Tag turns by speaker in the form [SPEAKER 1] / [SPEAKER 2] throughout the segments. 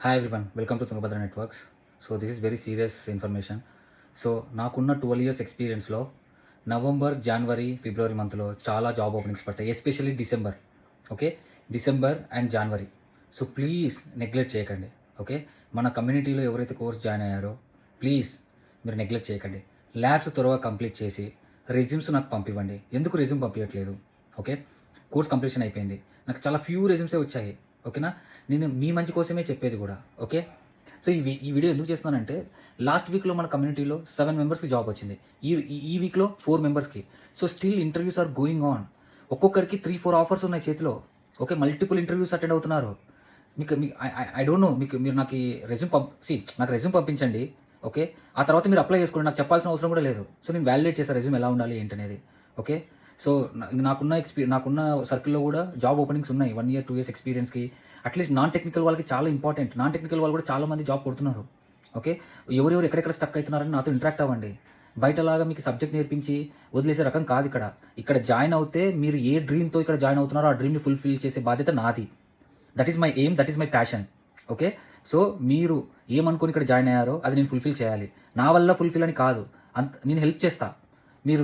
[SPEAKER 1] Hi everyone, welcome to Tungabhadra networks. So this is very serious information. So నాకున్న 12 years ఎక్స్పీరియన్స్లో November, జనవరి, ఫిబ్రవరి మంత్లో చాలా job openings పడతాయి, especially December. Okay, December and January. So please neglect చేయకండి. Okay, మన కమ్యూనిటీలో ఎవరైతే course join అయ్యారో please మీరు నెగ్లెక్ట్ చేయకండి. ల్యాబ్స్ త్వరగా కంప్లీట్ చేసి రెజ్యూమ్స్ నాకు పంపివ్వండి. ఎందుకు రెజ్యూమ్ పంపించట్లేదు? ఓకే, కోర్స్ కంప్లీషన్ అయిపోయింది, నాకు చాలా ఫ్యూ రెజ్యూమ్సే వచ్చాయి. ఓకేనా, నేను మీ మంచి కోసమే చెప్పేది కూడా. ఓకే, సో ఈ వీడియో ఎందుకు చేస్తున్నానంటే లాస్ట్ వీక్లో మన కమ్యూనిటీలో 7 మెంబర్స్కి జాబ్ వచ్చింది. ఈ వీక్లో 4 మెంబర్స్కి. So still interviews are going on. ఒక్కొక్కరికి 3-4 ఆఫర్స్ ఉన్నాయి చేతిలో. ఓకే, మల్టిపుల్ ఇంటర్వ్యూస్ అటెండ్ అవుతున్నారు. మీకు ఐ డోంట్ నో, మీరు నాకు రెజ్యూమ్ నాకు రెజ్యూమ్ పంపించండి. ఓకే, ఆ తర్వాత మీరు అప్లై చేసుకోండి, నాకు చెప్పాల్సిన అవసరం కూడా లేదు. సో నేను వ్యాలిడేట్ చేస్తాను రెజ్యూమ్ ఎలా ఉండాలి ఏంటనేది. ఓకే, సో నాకున్న సర్కిల్లో కూడా జాబ్ ఓపెనింగ్స్ ఉన్నాయి. 1 year 2 years ఎక్స్పీరియన్స్కి. అట్లీస్ట్ నాన్ టెక్నికల్ వాళ్ళకి చాలా ఇంపార్టెంట్. నాన్ టెక్నికల్ వాళ్ళు కూడా చాలా మంది జాబ్ కొడుతున్నారు. ఓకే, ఎవరెవరు ఎక్కడెక్కడ స్టక్ అవుతున్నారని నాతో ఇంటరాక్ట్ అవ్వండి. బయటలాగా మీకు సబ్జెక్ట్ నేర్పించి వదిలేసే రకం కాదు ఇక్కడ. ఇక్కడ జాయిన్ అవుతే మీరు ఏ డ్రీమ్తో ఇక్కడ జాయిన్ అవుతున్నారో ఆ డ్రీమ్ని ఫుల్ఫిల్ చేసే బాధ్యత నాది. That is my aim, that is my passion. Okay, so మీరు ఏమనుకుని ఇక్కడ జాయిన్ అయ్యారో అది నేను ఫుల్ఫిల్ చేయాలి. నా వల్ల ఫుల్ఫిల్ అని కాదు, నేను హెల్ప్ చేస్తా. మీరు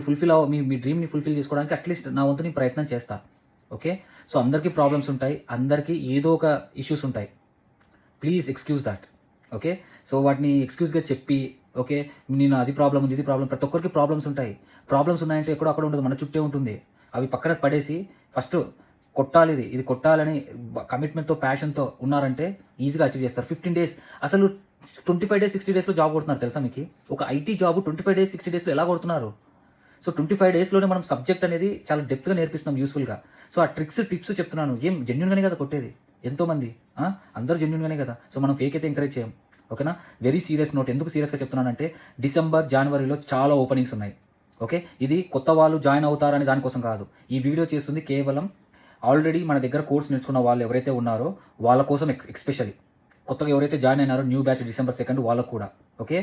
[SPEAKER 1] మీ డ్రీమ్ని ఫుల్ఫిల్ చేసుకోవడానికి అట్లీస్ట్ నా వంతు నేను ప్రయత్నం చేస్తా. ఓకే, సో అందరికీ ప్రాబ్లమ్స్ ఉంటాయి, అందరికీ ఏదో ఒక ఇష్యూస్ ఉంటాయి. Please excuse that. Okay, so వాటిని ఎక్స్క్యూజ్గా చెప్పి ఓకే నేను అది ప్రాబ్లం ఉంది, ఇది ప్రాబ్లం, ప్రతి ఒక్కరికి ప్రాబ్లమ్స్ ఉంటాయి. ప్రాబ్లమ్స్ ఉన్నాయంటే ఎక్కడో అక్కడ ఉండదు, మన చుట్టే ఉంటుంది. అవి పక్కన పడేసి ఫస్ట్ కొట్టాలి, ఇది కొట్టాలని కమిట్మెంట్తో ప్యాషన్తో ఉన్నారంటే ఈజీగా అచీవ్ చేస్తారు. 15 days, అసలు 25 days 60 daysలో జాబ్ కొడుతున్నారు తెలుసా మీకు? ఒక ఐటీ జాబ్ 25 days 60 daysలో ఎలా కొడుతున్నారు? సో 25 daysలోనే మనం సబ్జెక్ట్ అనేది చాలా డెప్త్గా నేర్పిస్తున్నాం, యూస్ఫుల్గా. సో ఆ ట్రిక్స్ టిప్స్ చెప్తున్నాను. ఏం జెన్యున్గానే కదా కొట్టేది ఎంతోమంది, అందరూ జెన్యున్గానే కదా. సో మనం ఫేక్ అయితే ఎంకరేజ్ చేయం. ఓకేనా, వెరీ సీరియస్ నోట్. ఎందుకు సీరియస్గా చెప్తున్నానంటే డిసెంబర్, జనవరిలో చాలా ఓపెనింగ్స్ ఉన్నాయి. ఓకే, ఇది కొత్త వాళ్ళు జాయిన్ అవుతారని దానికోసం కాదు. ఈ వీడియో చేస్తుంది కేవలం ఆల్రెడీ మన దగ్గర కోర్స్ నేర్చుకున్న వాళ్ళు ఎవరైతే ఉన్నారో వాళ్ళ కోసం, ఎస్పెషల్లీ కొత్తగా ఎవరైతే జాయిన్ అయినారో న్యూ బ్యాచ్ December 2 వాళ్ళకు కూడా. ఓకే,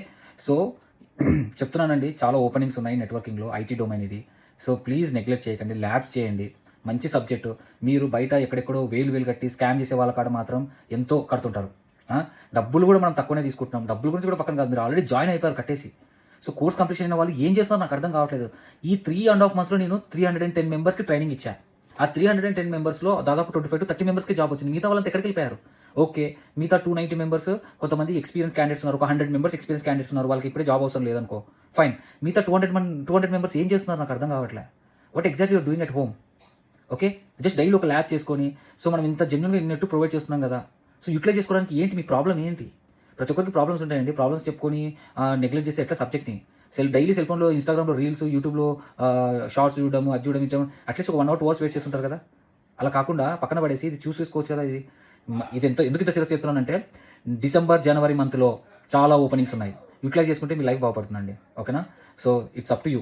[SPEAKER 1] సో చెప్తున్నానండి, చాలా ఓపెనింగ్స్ ఉన్నాయి నెట్వర్కింగ్లో, ఐటీ డొమైన్ ఇది. సో ప్లీజ్ నెగ్లెక్ట్ చేయకండి, ల్యాబ్స్ చేయండి. మంచి సబ్జెక్టు. మీరు బయట ఎక్కడెక్కడో వేలు కట్టి స్కామ్ చేసే వాళ్ళ కాడ మాత్రం ఎంతో కడుతుంటారు. డబ్బులు కూడా మనం తక్కువనే తీసుకుంటున్నాం. డబ్బుల గురించి కూడా పక్కన కాదు, మీరు ఆల్రెడీ జాయిన్ అయిపోయారు కట్టేసి. సో కోర్స్ కంప్లీషన్ అయిన వాళ్ళు ఏం చేస్తారో నాకు అర్థం కావట్లేదు. ఈ 3.5 monthsలో నేను 310 మెంబర్స్కి ట్రైనింగ్ ఇచ్చా. ఆ 310 మెంబర్స్లో దాదాపు 25 to 30 మెంబర్స్కి జాబ్ వచ్చింది. మిగతా వాళ్ళంతా ఎక్కడికి వెళ్ళిపోయారు? ఓకే, మిగతా 290 మెంబర్స్, కొంతమంది ఎక్స్పీరియన్స్ క్యాండిడేట్స్ ఉన్నారు, ఒక 100 మెంబర్స్ ఎక్స్పీరియన్స్ క్యాండిడేట్స్ ఉన్నారు, వాళ్ళకి ఇప్పుడే జాబ్ అవసరం లేదనుకో, ఫైన్. మిగతా 200 మెంబర్స్ ఏం చేస్తున్నారు నాకు అర్థం కావట్లే. What exactly you're doing at home? Okay, just daily ఒక ల్యాబ్ చేసుకొని, సో మనం ఇంత జెన్యున్గా నెట్ ప్రొవైడ్ చేస్తున్నాం కదా, సో యూటిలైజ్ చేసుకోవడానికి ఏంటి మీ ప్రాబ్లం ఏంటి? ప్రతి ఒక్కరికి ప్రాబ్లమ్స్ ఉంటాయండి. ప్రాబ్లమ్స్ చెప్పుకొని నెగ్లెక్ట్ చేస్తే ఎట్లా సబ్జెక్ట్ని? డైలీ సెల్ ఫోన్లో, ఇన్స్టాగ్రామ్లో రీల్స్, యూట్యూబ్లో షార్ట్స్ చూడడం, అది చూడడం, ఇచ్చడం, అట్లీస్ట్ ఒక 1 hour 2 hours వేస్ట్ చేస్తుంటారు కదా. అలా కాకుండా పక్కన పడేసి ఇది చూసుకోవచ్చు కదా. ఇది ఎందుకు ఇంత సీరియస్ చెప్తున్నానంటే డిసెంబర్, జనవరి మంత్లో చాలా ఓపెనింగ్స్ ఉన్నాయి. యూటిలైజ్ చేసుకుంటే మీ లైఫ్ బాగుపడుతుందండి. ఓకేనా, so it's up to you.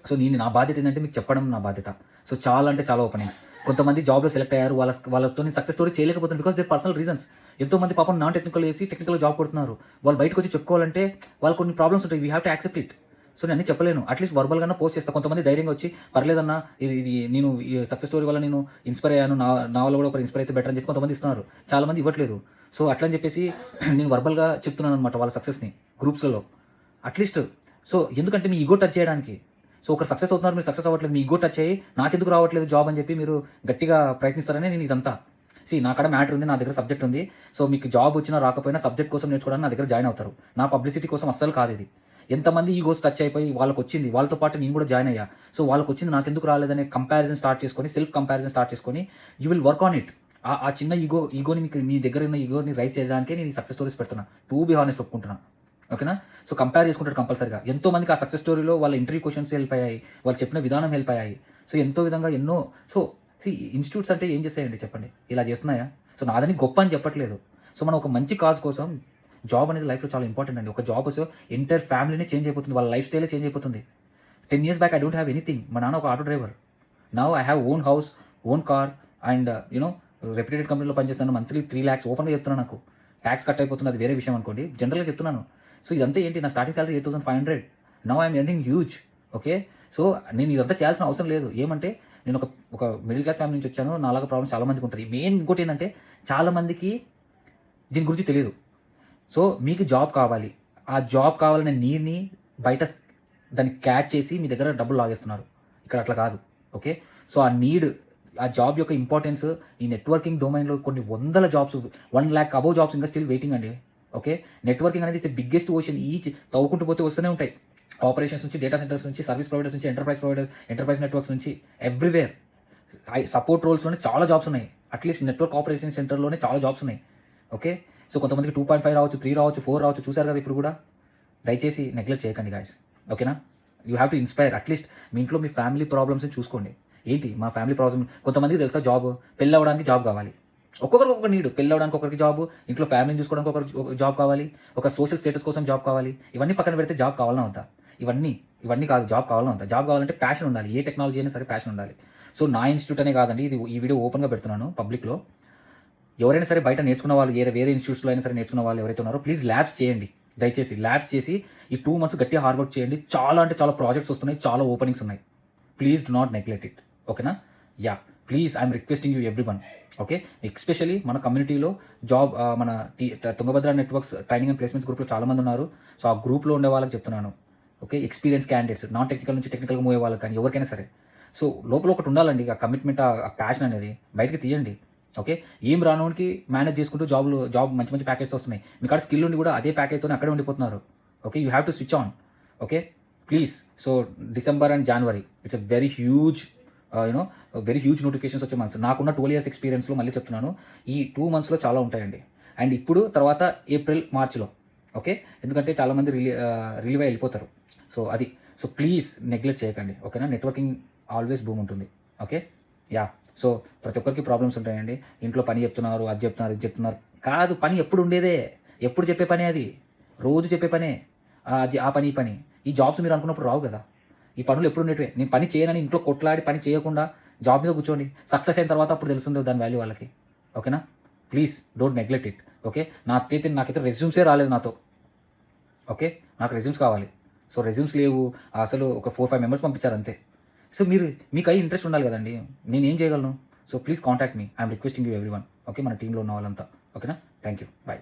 [SPEAKER 1] So నా బాధ్యత ఏంటంటే మీకు చెప్పడం నా బాధ్యత. సో చాలా అంటే చాలా ఓపెనింగ్స్. కొంతమంది జాబ్లో సెలెక్ట్ అయ్యారు, వాళ్ళతో సక్సెస్ స్టోరీ చేయలేకపోతున్నారు బికాస్ దే పర్సనల్ రీజన్స్. ఎంతోమంది పాపం నాన్ టెక్నికల్ వేసి టెక్నికల్ జాబ్ కొడుతున్నారు. వాళ్ళు బయటకు వచ్చి చెప్పుకోవాలంటే వాళ్ళు కొన్ని ప్రాబ్లమ్స్ ఉంటాయి. We have to accept it. So నేను అన్ని చెప్పలేను, అట్లీస్ట్ వర్బల్గానే పోస్ట్ చేస్తాను. కొంతమంది ధైర్యంగా వచ్చి పర్లేదన్నా, ఇది నేను ఈ సక్సెస్ స్టోరీ వల్ల నేను ఇన్స్పైర్ అయ్యాను, నా వల్ల కూడా ఒకరు ఇన్స్పైర్ అయితే బెటర్ అని చెప్పి కొంతమంది ఇస్తున్నారు. చాలా మంది ఇవ్వట్లేదు. సో అట్లా అని చెప్పేసి నేను వర్బల్గా చెప్తున్నాను అనమాట వాళ్ళ సక్సెస్ని గ్రూప్స్లలో. అట్లీస్ట్ సో ఎందుకంటే మీ ఈగో టచ్ చేయడానికి. సో ఒకరు సక్సెస్ అవుతున్నారు, మీరు సక్సెస్ అవ్వట్లేదు, మీ ఈగో టచ్ అయ్యి నాకెందుకు రావట్లేదు జాబ్ అని చెప్పి మీరు గట్టిగా ప్రయత్నిస్తారని నేను ఇదంతా. నా కాడ మ్యాటర్ ఉంది, నా దగ్గర సబ్జెక్ట్ ఉంది. సో మీకు జాబ్ వచ్చినా రాకపోయినా సబ్జెక్ట్ కోసం నేర్చుకోవడానికి నా దగ్గర జాయిన్ అవుతారు. నా పబ్లిసిటీ కోసం అస్సలు కాదు ఇది. ఎంతమంది ఈగోస్ టచ్ అయిపోయి వాళ్ళకి వచ్చింది, వాళ్ళతో పాటు నేను కూడా జాయిన్ అయ్యా. సో వాళ్ళకి వచ్చింది నాకెందుకు రాలేదనే కంపారిజన్ స్టార్ట్ చేసుకొని, సెల్ఫ్ కంపారిజన్ స్టార్ట్ చేసుకొని, you will work on it. ఆ చిన్న ఈగోని మీ దగ్గర ఉన్న ఈగోని రైజ్ చేయడానికే నేను సక్సెస్ స్టోరీస్ పెడుతున్నా. టు బి హానెస్ట్ ఒప్పుకుంటున్నా. ఓకేనా, సో కంపేర్ చేసుకుంటారు కంపల్సరీగా. ఎంతో మందికి ఆ సక్సెస్ స్టోరీలో వాళ్ళ ఇంటర్వ్యూ క్వశ్చన్స్ హెల్ప్ అయ్యాయి, వాళ్ళు చెప్పిన విధానం హెల్ప్ అయ్యాయి. సో ఎంతో విధంగా ఎన్నో. సో ఇన్స్టిట్యూట్స్ అంటే ఏం చేస్తాయండి చెప్పండి, ఇలా చేస్తున్నాయా? సో నాదని గొప్ప అని చెప్పట్లేదు. సో మనం ఒక మంచి కాజ్ కోసం, జాబ్ అనేది లైఫ్లో చాలా ఇంపార్టెంట్ అండి. ఒక జాబ్ వస్తే ఎంటైర్ ఫ్యామిలీనే చేంజ్ అయిపోతుంది, వాళ్ళ లైఫ్ స్టైలే చేంజ్ అయిపోతుంది. 10 years back I don't have anything. మా నాన్న ఒక auto driver. Now I have own house, own car and reputed కంపెనీలో పనిచేస్తాను. మంత్లీ 3 lakhs ఓపెన్గా చెప్తున్నాను. నాకు ట్యాక్స్ కట్ అయిపోతుంది, అది వేరే విషయం అనుకోండి, జనరల్గా చెప్తున్నాను. సో ఇదంతా ఏంటి, నా starting salary 8,500. Now I'm earning huge. Okay, so నేను ఇదంతా చేయాల్సిన అవసరం లేదు. ఏమంటే నేను ఒక మిడిల్ క్లాస్ ఫ్యామిలీ నుంచి వచ్చాను, నాలాగా ప్రాబ్లమ్స్ చాలా మందికి ఉంటుంది. మెయిన్ ఇంకోటి ఏంటంటే చాలా మందికి దీని గురించి తెలియదు. సో మీకు జాబ్ కావాలి, ఆ జాబ్ కావాలనే నీడ్ని బయట దాన్ని క్యాచ్ చేసి మీ దగ్గర డబ్బులు లాగేస్తున్నారు. ఇక్కడ అట్లా కాదు. ఓకే. సో ఆ నీడ్, ఆ జాబ్ యొక్క ఇంపార్టెన్స్ ఈ నెట్వర్కింగ్ డొమైన్‌లో కొన్ని వందల జాబ్స్, 1,00,000 అబోవ్ జాబ్స్ ఇంకా స్టిల్ వెయిటింగ్ అండి. ఓకే. నెట్వర్కింగ్ అనేది ఇట్స్ బిగ్గెస్ట్ ఓషన్. తవ్వుకుంటూ పోతే వస్తూనే ఉంటాయి. ఆపరేషన్స్ నుంచి, డేటా సెంటర్స్ నుంచి, సర్వీస్ ప్రొవైడర్స్ నుంచి, ఎంటర్ప్రైజ్ నెట్వర్క్స్ నుంచి ఎవ్రీవేర్. సపోర్ట్ రోల్స్‌లోనే చాలా జాబ్స్ ఉన్నాయి. అట్‌లీస్ట్ నెట్వర్క్ ఆపరేషన్ సెంటర్‌లోనే చాలా జాబ్స్ ఉన్నాయి. ఓకే. సో కొంతమందికి 2.5 రావచ్చు, 3 రావచ్చు, 4 రావచ్చు. చూసారు కదా ఇప్పుడు కూడా. దయచేసి నెగ్లెక్ట్ చేయకండి గాయ్స్. ఓకేనా? You have to inspire. At least మీ ఇంట్లో మీ ఫ్యామిలీ ప్రాబ్లమ్స్‌ని చూసుకోండి. ఏంటి మా ఫ్యామిలీ ప్రాబ్లమ్, కొంతమందికి తెలుసా జాబ్, పెళ్లవ్వడానికి జాబ్ కావాలి. ఒక్కొక్కరికి ఒక్కొక్క నీడ్. పెళ్లవ్వడానికి ఒకరికి జాబ్, ఇంట్లో ఫ్యామిలీని చూసుకోవడానికి ఒక జాబ్ కావాలి, ఒక సోషల్ స్టేటస్ కోసం జాబ్ కావాలి. ఇవన్నీ పక్కన పెడితే జాబ్ కావాలన్నా వద్దా? ఇవన్నీ కాదు, జాబ్ కావాలన్నా వద్దా? జాబ్ కావాలంటే ప్యాషన్ ఉండాలి. ఏ టెక్నాలజీ అయినా సరే ప్యాషన్ ఉండాలి. సో నా ఇన్‌స్టిట్యూట్ అనే కాదండి, ఈ వీడియో ఓపెన్‌గా పెడుతున్నాను పబ్లిక్‌లో. ఎవరైనా సరే బయట నేర్చుకున్న వాళ్ళు, వేరే ఇన్‌స్టిట్యూట్స్‌లో అయినా సరే నేర్చుకున్న వాళ్ళు ఎవరైతే ఉన్నారో ప్లీజ్ ల్యాబ్స్ చేయండి. దయచేసి ల్యాబ్స్ చేసి ఈ 2 మంత్స్ గట్టిగా హార్డ్ వర్క్ చేయండి. చాలా అంటే చాలా ప్రాజెక్ట్స్ వస్తున్నాయి. చాలా ఓపెనింగ్స్ ఉన్నాయి. Please do not neglect it. ఓకేనా? Yeah! Please I'm requesting you everyone. Okay. Especially మన కమ్యూనిటీలో మన Tungabhadra networks training and placements గ్రూప్‌లో చాలా మంది ఉన్నారు. సో ఆ గ్రూప్‌లో ఉండే వాళ్ళకి చెప్తున్నాను. Okay. Experience candidates, non technical నుంచి టెక్నికల్‌గా మూవ్ అయ్యే వాళ్ళకి కానీ ఎవరికైనా సరే. సో లోపల ఒకటి ఉండాలండి. ఆ కమిట్మెంట్, ఆ ప్యాషన్ అనేది బయటకి తీయండి. ఓకే. ఏం రానోడికి మేనేజ్ చేసుకుంటూ జాబ్ మంచి ప్యాకేజ్‌తో వస్తున్నాయి. మీ కాడ స్కిల్ ఉండి కూడా అదే ప్యాకేజ్‌తోనే అక్కడే ఉండిపోతున్నారు. Okay. You have to switch on. Okay. Please. So December and January it's very huge very huge notifications వచ్చే మంత్స్. నాకున్న 12 ఇయర్స్ ఎక్స్పీరియన్స్‌లో మళ్ళీ చెప్తున్నాను. ఈ 2 మంత్స్‌లో చాలా ఉంటాయండి. అండ్ ఇప్పుడు తర్వాత ఏప్రిల్, మార్చ్‌లో. ఓకే. ఎందుకంటే చాలామంది రిలీవ్ అయ్యి వెళ్ళిపోతారు. సో అది. సో ప్లీజ్ నెగ్లెక్ట్ చేయకండి. ఓకేనా? నెట్వర్కింగ్ ఆల్వేస్ బూమ్ ఉంటుంది. ఓకే. యాహ్! సో ప్రతి ఒక్కరికి ప్రాబ్లమ్స్ ఉంటాయండి. ఇంట్లో పని చెప్తున్నారు, అది చెప్తున్నారు, ఇది చెప్తున్నారు. కాదు, పని ఎప్పుడు ఉండేదే. ఎప్పుడు చెప్పే పనే అది. రోజు చెప్పే పనే. ఆ పని, ఈ పని. ఈ జాబ్స్ మీరు అనుకున్నప్పుడు రావు కదా! ఈ పనులు ఎప్పుడు ఉండేటివే. నేను పని చేయనని ఇంట్లో కొట్లాడి పని చేయకుండా జాబ్ మీద కూర్చోండి. సక్సెస్ అయిన తర్వాత అప్పుడు తెలుస్తుంది దాని వాల్యూ వాళ్ళకి. ఓకేనా? Please don't neglect it. Okay. నాకైతే రెజ్యూమ్సే రాలేదు నాతో. ఓకే. నాకు రెజ్యూమ్స్ కావాలి. సో రెజ్యూమ్స్ లేవు. అసలు ఒక 4, 5 మెంబర్స్ పంపించారు అంతే. సో మీకు ఇంట్రెస్ట్ ఉండాలి కదండీ. నేనేం చేయగలను? So please contact me. I'm requesting you everyone. Okay. మన టీమ్‌లో ఉన్న వాళ్ళంతా. ఓకేనా? Thank you. బై.